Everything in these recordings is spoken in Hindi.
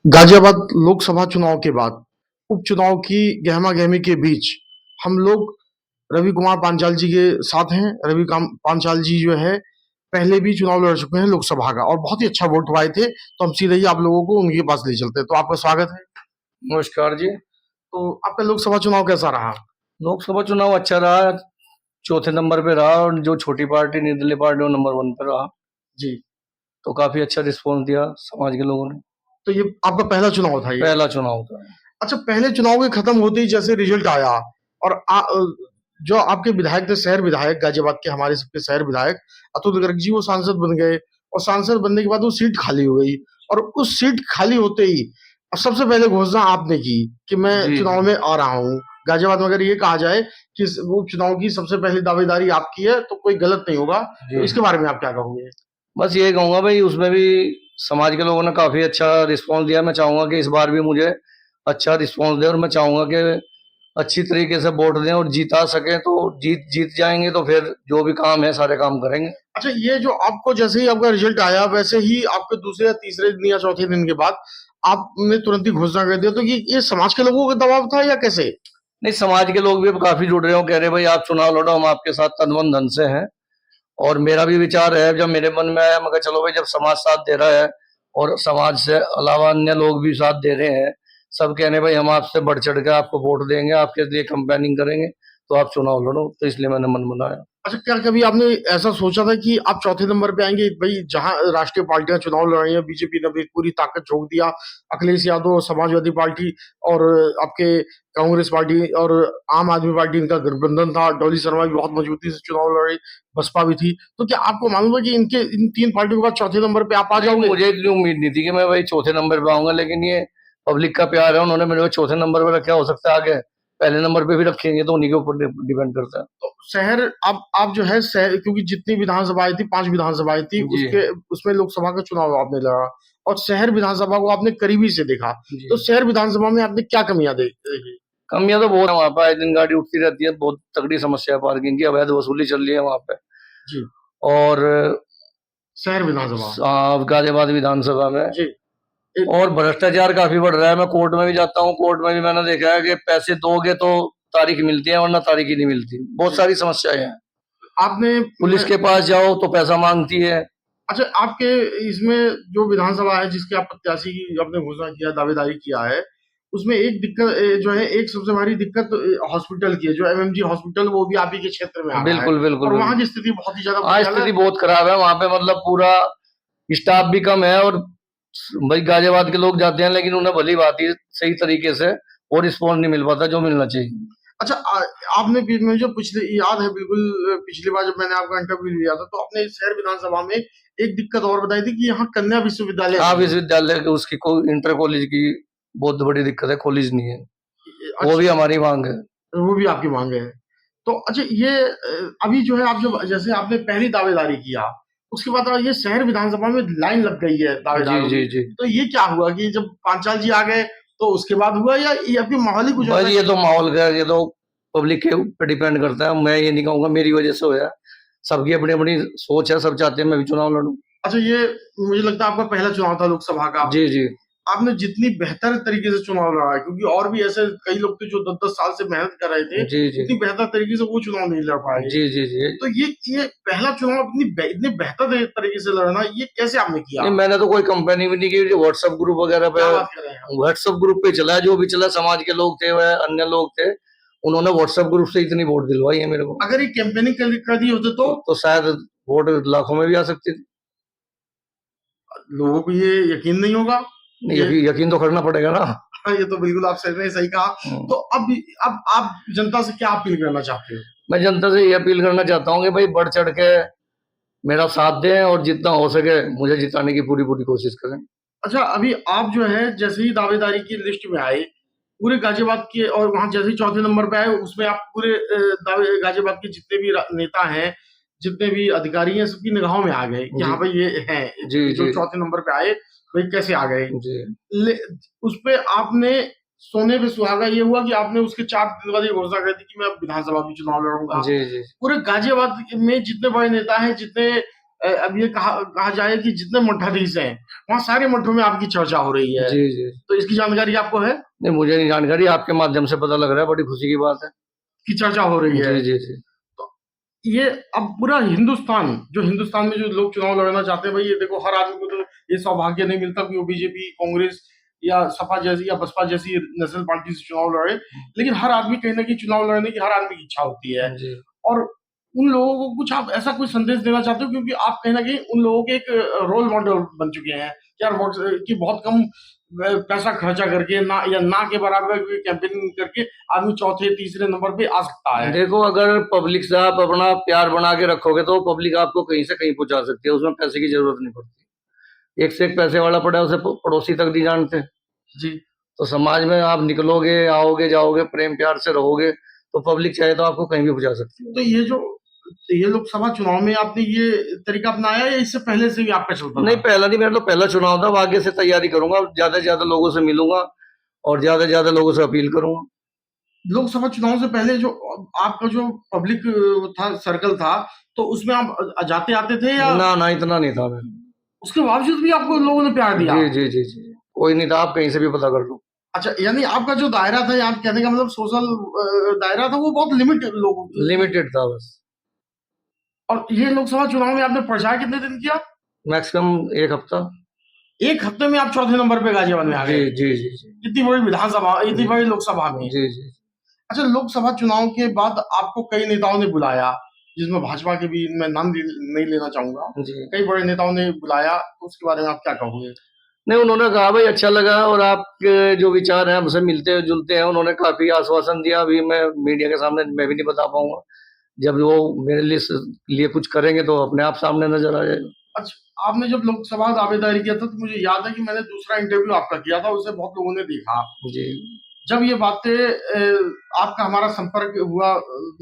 गाजियाबाद लोकसभा चुनाव के बाद उपचुनाव की गहमा-गहमी के बीच हम लोग रवि कुमार पांचाल जी के साथ हैं। रवि काम पांचाल जी जो है पहले भी चुनाव लड़ चुके हैं लोकसभा का और बहुत ही अच्छा वोट पाए थे। तो हम सीधे ही आप लोगों को उनके पास ले चलते हैं। तो आपका स्वागत है। नमस्कार जी। तो आपका लोकसभा चुनाव कैसा रहा? लोकसभा चुनाव अच्छा रहा, चौथे नंबर पे रहा और जो छोटी पार्टी निर्दलीय पार्टी वो नंबर 1 पे रहा। जी। तो काफी अच्छा रिस्पॉन्स दिया समाज के लोगों ने। तो ये आपका पहला चुनाव था ये? पहला चुनाव था। अच्छा, पहले चुनाव के खत्म होते ही जैसे रिजल्ट आया और जो आपके विधायक थे, शहर विधायक गाजियाबाद के, हमारे सबके शहर विधायक अतुल गर्ग जी, वो सांसद बन गए और सांसद बनने के बाद वो सीट खाली हो गई और उस सीट खाली होते ही सबसे पहले घोषणा आपने की कि मैं जी। चुनाव में आ रहा हूँ। गाजियाबाद में अगर ये कहा जाए कि वो चुनाव की सबसे पहली दावेदारी आपकी है तो कोई गलत नहीं होगा। तो इसके बारे में आप क्या कहोगे? बस ये कहूंगा भाई, उसमें भी समाज के लोगों ने काफी अच्छा रिस्पॉन्स दिया। मैं चाहूंगा कि इस बार भी मुझे अच्छा रिस्पॉन्स दे और मैं चाहूंगा कि अच्छी तरीके से वोट दें और जीता सके। तो जीत जाएंगे तो फिर जो भी काम है सारे काम करेंगे। अच्छा, ये जो आपको जैसे ही आपका रिजल्ट आया वैसे ही आपके दूसरे या तीसरे दिन या चौथे दिन के बाद आपने तुरंत ही घोषणा कर दिया, तो ये समाज के लोगों का दबाव था या कैसे? नहीं, समाज के लोग भी अब काफी जुड़ रहे हो, कह रहे भाई आप चुनाव लड़ो, हम आपके साथ तन मन धन से हैं। और मेरा भी विचार है, जब मेरे मन में आया, मगर चलो भाई, जब समाज साथ दे रहा है और समाज से अलावा अन्य लोग भी साथ दे रहे हैं, सब कहने भाई हम आपसे बढ़ चढ़ के आपको वोट देंगे, आपके लिए कंपेनिंग करेंगे, तो आप चुनाव लड़ो। तो इसलिए मैंने मन बनाया। अच्छा, क्या कभी आपने ऐसा सोचा था कि आप चौथे नंबर पे आएंगे? भाई, जहां राष्ट्रीय पार्टियां चुनाव लड़ रही हैं, बीजेपी ने भी पूरी ताकत झोंक दिया, अखिलेश यादव, समाजवादी पार्टी और आपके कांग्रेस पार्टी और आम आदमी पार्टी, इनका गठबंधन था। डॉली शर्मा भी बहुत मजबूती से चुनाव लड़ रही, बसपा भी थी। तो क्या आपको मालूम है कि इन तीन पार्टियों के बाद चौथे नंबर पे आप आ जाओगे? मुझे इतनी उम्मीद नहीं थी कि मैं भाई चौथे नंबर पे आऊंगा, लेकिन ये पब्लिक का प्यार है, उन्होंने मेरे को चौथे नंबर पे रखा। हो सकता है आगे पहले नंबर पे भी रखेंगे, तो उन्हीं के ऊपर डिपेंड करता है। तो शहर, आप जो है शहर, क्योंकि जितनी विधानसभाएं थी, 5 विधानसभाएं थी, उसमें लोकसभा का चुनाव आपने लड़ा और शहर विधानसभा को आपने करीबी से देखा। तो शहर विधानसभा में आपने क्या कमियां देखी? कमियां तो बहुत है वहाँ पे, आए दिन गाड़ी उठती रहती है, बहुत तगड़ी समस्या है, पार्किंग की अवैध वसूली चल रही है वहाँ पे। जी। और शहर विधानसभा। गाजियाबाद विधानसभा में जी। और भ्रष्टाचार काफी बढ़ रहा है। मैं कोर्ट में भी जाता हूँ, कोर्ट में भी मैंने देखा है कि पैसे दोगे तो तारीख मिलती है, वरना तारीख ही नहीं मिलती। बहुत सारी समस्याएं हैं। आपने पुलिस के पास जाओ तो पैसा मांगती है। अच्छा, आपके इसमें जो विधानसभा है जिसके आप प्रत्याशी की आपने घोषणा किया, दावेदारी किया है, उसमें एक दिक्कत जो है, एक सबसे बड़ी दिक्कत हॉस्पिटल की है। जो एमएमजी हॉस्पिटल, वो भी आप ही के क्षेत्र में आ रहा है बिल्कुल बिल्कुल और वहाँ बिल्कुल। की स्थिति बहुत ही ज्यादा हाँ, बुरी हाल है। स्थिति बहुत खराब है वहां पे, मतलब पूरा स्टाफ भी कम है। और भाई गाजियाबाद के लोग जाते हैं, लेकिन उन्हें भली बात ही सही तरीके से और रिस्पॉन्स नहीं मिल पाता जो मिलना चाहिए। अच्छा, आपने मुझे पिछले याद है बिल्कुल, पिछली बार जब मैंने आपका इंटरव्यू लिया था तो आपने शहर विधानसभा में एक दिक्कत और बताई थी कि यहाँ कन्या विश्वविद्यालय हाँ, नहीं है। विश्वविद्यालय की उसकी इंटर कॉलेज की बहुत बड़ी दिक्कत है, कॉलेज नहीं है। वो भी अच्छा, हमारी मांग है। वो भी आपकी मांग है। तो अच्छा, ये अभी जो है, आप जो जैसे आपने पहली दावेदारी किया, उसके बाद ये शहर विधानसभा में लाइन लग गई है जी दावेदारों जी की। जी। तो ये क्या हुआ कि जब पांचाल जी आ गए तो उसके बाद हुआ, या ये आपकी माहौल ही कुछ बस ऐसा? ये तो माहौल का, ये तो पब्लिक के ऊपर डिपेंड करता है। मैं ये नहीं कहूंगा मेरी वजह से होया। सबकी अपनी अपनी सोच है, सब चाहते हैं मैं भी चुनाव लड़ूं। अच्छा, ये मुझे लगता है आपका पहला चुनाव था लोकसभा का। जी जी आपने जितनी बेहतर तरीके से चुनाव लड़ा है, क्योंकि और भी ऐसे कई लोग थे जो 10-10 साल से मेहनत कर रहे थे, जी जी उतनी बेहतर तरीके से वो चुनाव नहीं लड़ पाए। जी जी जी। तो ये पहला चुनाव इतनी बेहतर तरीके से लड़ना, ये कैसे आपने किया? नहीं, मैंने तो कोई कंपेनी भी नहीं की। जो व्हाट्सएप ग्रुप वगैरह पे, क्या बात कर रहे हैं आप? व्हाट्सएप ग्रुप पे चला, जो भी चला, समाज के लोग थे वह अन्य लोग थे, उन्होंने व्हाट्सएप ग्रुप से इतनी वोट दिलवाई है मेरे को। अगर ये कैंपेनिंग कर दी होते तो शायद वोट लाखों में भी आ सकती थी। लोगों को ये यकीन नहीं होगा। नहीं, ये यकीन तो करना पड़ेगा ना। हाँ, ये तो बिल्कुल आप सही कहा। तो अब आप जनता से क्या अपील करना चाहते हो? मैं जनता से ये अपील करना चाहता हूँ कि भाई बढ़ चढ़ के मेरा साथ दें और जितना हो सके मुझे जिताने की पूरी पूरी कोशिश करें। अच्छा, अभी आप जो है जैसे ही दावेदारी की लिस्ट में आए, पूरे गाजियाबाद के, और वहां जैसे ही चौथे नंबर पे आए, उसमें आप पूरे दावे गाजियाबाद के जितने भी नेता हैं, जितने भी अधिकारी हैं, सबकी निगाहों में आ गए कि हाँ भाई ये हैं जी जो जी चौथे नंबर पे आए, भाई कैसे आ गए। जी उस पे आपने सोने पे सुहागा ये हुआ कि आपने उसके 4 दिन बाद ये घोषणा कर दी कि मैं अब विधानसभा भी चुनाव लड़ूंगा। जी जी। पूरे गाजियाबाद में जितने बड़े नेता हैं, जितने अब ये कहा कहा जाए कि जितने मठाधीश हैं वहाँ सारे मठों में आपकी चर्चा हो रही है, जी जी। तो इसकी जानकारी आपको है नहीं, मुझे नहीं जानकारी, आपके माध्यम से पता लग रहा है, बड़ी खुशी की बात है। कि चर्चा हो रही है? जी जी जी। तो ये अब पूरा हिंदुस्तान, जो हिंदुस्तान में जो लोग चुनाव लड़ना चाहते हैं, भाई ये देखो हर आदमी को तो ये सौभाग्य नहीं मिलता कि वो बीजेपी, कांग्रेस या सपा जैसी या बसपा जैसी नेशनल पार्टी से चुनाव लड़े, लेकिन हर आदमी कहीं ना कहीं चुनाव लड़ने की हर आदमी की इच्छा होती है। जी। और उन लोगों को कुछ आप ऐसा कुछ संदेश देना चाहते हो, क्योंकि आप कहीं ना कहीं उन लोगों के एक रोल मॉडल बन चुके हैं कि यार कि बहुत कम पैसा खर्चा करके ना या ना के बराबर कैंपेनिंग करके आदमी चौथे तीसरे नंबर पे आ सकता है। देखो, अगर पब्लिक से आप अपना प्यार बना के रखोगे तो पब्लिक आपको कहीं से कहीं पहुंचा सकती है, उसमें पैसे की जरूरत नहीं पड़ती। एक से एक पैसे वाला पड़ा है, उसे पड़ोसी तक नहीं जानते। जी। तो समाज में आप निकलोगे, आओगे जाओगे, प्रेम प्यार से रहोगे, तो पब्लिक चाहे तो आपको कहीं भी पहुंचा सकती है। तो ये लोकसभा चुनाव में आपने ये तरीका अपनाया या इससे पहले से भी आपका चलता नहीं, था? पहला नहीं, मेरा तो पहला चुनाव था। अब आगे से तैयारी करूंगा, ज्यादा से ज्यादा लोगों से मिलूंगा और ज्यादा से ज्यादा लोगों से अपील करूंगा। लोकसभा चुनाव से पहले जो आपका जो पब्लिक था, सर्कल था, तो उसमें आप जाते आते थे या ना ना, इतना नहीं था मेरा। उसके बावजूद भी आपको लोगों ने प्यार दिया? जी जी जी जी। कोई नहीं था, आप कहीं से भी पता कर लो। अच्छा, यानी आपका जो दायरा था, यहाँ कहने का मतलब सोशल दायरा था, वो बहुत लिमिटेड लोग। लिमिटेड था बस। और ये लोकसभा चुनाव में आपने प्रचार कितने दिन किया? मैक्सिमम एक हफ्ता। एक हफ्ते में आप चौथे नंबर पे गाजियाबाद में आ जी गए? जी जी जी इतनी बड़ी विधानसभा, इतनी बड़ी लोकसभा में। जी जी। अच्छा, लोकसभा चुनाव के बाद आपको कई नेताओं ने बुलाया, जिसमें भाजपा के भी मैं नाम नहीं लेना चाहूंगा, जी। कई बड़े नेताओं ने बुलाया, तो उसके बारे में आप क्या कहोगे? नहीं, उन्होंने कहा भाई अच्छा लगा और आपके जो विचार हैं हमसे मिलते जुलते हैं। उन्होंने काफी आश्वासन दिया, अभी मैं मीडिया के सामने मैं भी नहीं बता पाऊंगा। जब वो मेरे लिए कुछ करेंगे तो अपने आप सामने नजर आ जाएगा। अच्छा, आपने जब लोकसभा दावेदारी किया था, तो मुझे याद है कि मैंने दूसरा इंटरव्यू आपका किया था, उसे बहुत लोगों ने देखा। जी जब ये बातें आपका हमारा संपर्क हुआ,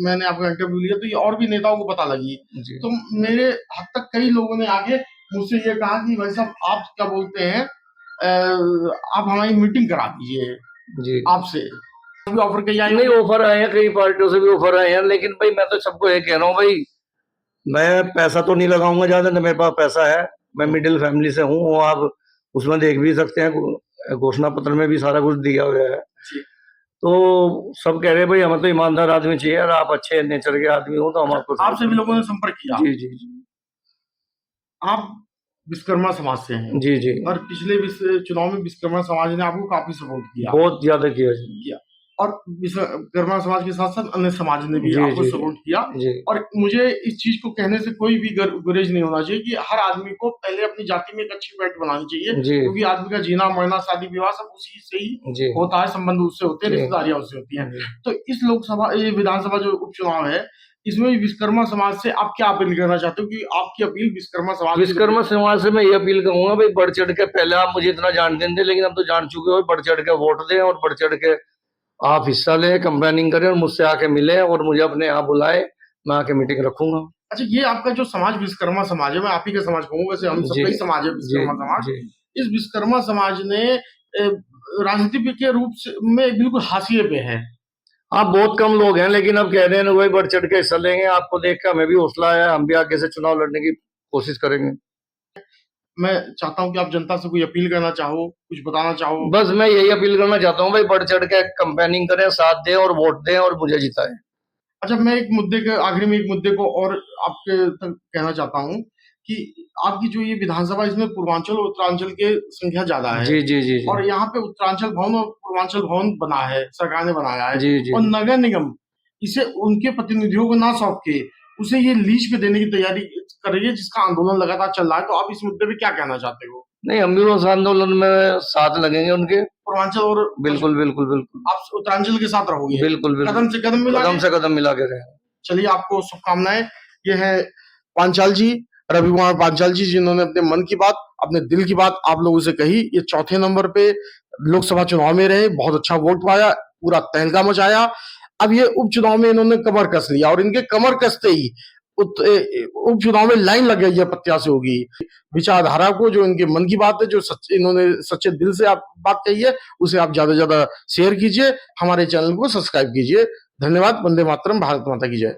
मैंने आपका इंटरव्यू लिया, तो ये और भी नेताओं को पता लगी। जी तो मेरे हद तक कई लोगों ने आगे मुझसे ये कहा कि भाई साहब, आप क्या बोलते हैं, आप हमारी मीटिंग करा दीजिए जी। आपसे। भी ऑफर कई आए नहीं, होंगे? ऑफर आए हैं, कई पार्टियों से भी ऑफर आए हैं, लेकिन भाई मैं तो सबको ये कह रहा हूँ भाई, मैं पैसा तो नहीं लगाऊंगा ज्यादा, ना मेरे पास पैसा है। मैं मिडिल फैमिली से हूँ, वो आप उसमें देख भी सकते हैं, घोषणा पत्र में भी सारा कुछ दिया हुआ है। जी। तो सब कह रहे हैं भाई हमें तो ईमानदार आदमी चाहिए और आप अच्छे नेचर के आदमी हो, तो हम आपको आपसे भी लोगों ने संपर्क किया? जी जी जी आप विश्वकर्मा समाज से हैं जी जी। और पिछले चुनाव में विश्वकर्मा समाज ने आपको काफी सपोर्ट किया बहुत ज्यादा किया जी। किया और विश्वकर्मा समाज के साथ साथ अन्य समाज ने भी जी आपको जी सपोर्ट किया। जी और मुझे इस चीज को कहने से कोई भी गुरेज नहीं होना चाहिए कि हर आदमी को पहले अपनी जाति में एक अच्छी पैठ बनानी चाहिए, जी क्योंकि आदमी का जीना मरना शादी विवाह सब उसी से ही जी होता है, संबंध उससे होते हैं, जी रिश्तेदारियां उससे होती हैं। जी। तो इस लोकसभा ये विधानसभा जो उपचुनाव है, इसमें विश्वकर्मा समाज से आप क्या अपील करना चाहते हो कि आपकी अपील विश्वकर्मा समाज विश्वकर्मा समाज से मैं ये अपील करूंगा भाई, बढ़ चढ़ के, पहले आप मुझे इतना जानते नहीं थे लेकिन अब तो जान चुके हो, बढ़ चढ़ के वोट दें और बढ़ चढ़ के आप हिस्सा लें, कंपेनिंग करें और मुझसे आके मिले और मुझे अपने यहाँ बुलाए, मैं आके मीटिंग रखूंगा। अच्छा, ये आपका जो समाज विश्वकर्मा समाज है, मैं आप ही का समाज कहूंगा, वैसे हम जी सबका ही समाज है जी विश्वकर्मा समाज। जी। इस विश्वकर्मा समाज ने राजनीति के रूप में बिल्कुल हाशिए पे है। आप बहुत कम लोग हैं, लेकिन अब कह रहे हैं वही बढ़ चढ़ के हिस्सा लेंगे। आपको देख के हमें भी हौसला आया, हम भी आगे से चुनाव लड़ने की कोशिश करेंगे। मैं चाहता हूं कि आप जनता से कोई अपील करना चाहो, कुछ बताना चाहो। बस मैं यही अपील करना चाहता हूँ भाई, बढ़ चढ़ के कंपेनिंग करें, साथ दें और वोट दें और मुझे जिताएं। अच्छा, मैं एक मुद्दे के आखिरी में एक मुद्दे को और आपके तक कहना चाहता हूँ कि आपकी जो ये विधानसभा, इसमें पूर्वांचल और उत्तरांचल के संख्या ज्यादा है। जी जी जी जी और यहाँ पे उत्तरांचल भवन और पूर्वांचल भवन बना है, सरकार ने बनाया है। जी जी और नगर निगम इसे उनके प्रतिनिधियों को ना सौंप के उसे ये लीज पे देने की तैयारी कर रही है, जिसका आंदोलन लगातार चल रहा है। तो आप इस मुद्दे पे क्या कहना चाहते हो? नहीं, हम भी उस आंदोलन में साथ लगेंगे उनके। पूर्वांचल और बिल्कुल बिल्कुल बिल्कुल आप उत्तरांचल के साथ रहोगे? बिल्कुल बिल्कुल। कदम से कदम मिला कदम से कदम मिला के रहेंगे। चलिए, आपको शुभकामनाएं। ये है पांचाल जी, रवि कुमार पांचाल जी, जिन्होंने अपने मन की बात, अपने दिल की बात आप लोगों से कही। ये चौथे नंबर पे लोकसभा चुनाव में रहे, बहुत अच्छा वोट पाया, पूरा तहलका मचाया। अब ये उपचुनाव में इन्होंने कमर कस लिया और इनके कमर कसते ही उपचुनाव में लाइन लग गई है, प्रत्याशी होगी। विचारधारा को, जो इनके मन की बात है, जो इन्होंने सच्चे दिल से आप बात कही है, उसे आप ज्यादा से ज्यादा शेयर कीजिए, हमारे चैनल को सब्सक्राइब कीजिए। धन्यवाद। वंदे मातरम। भारत माता की जय।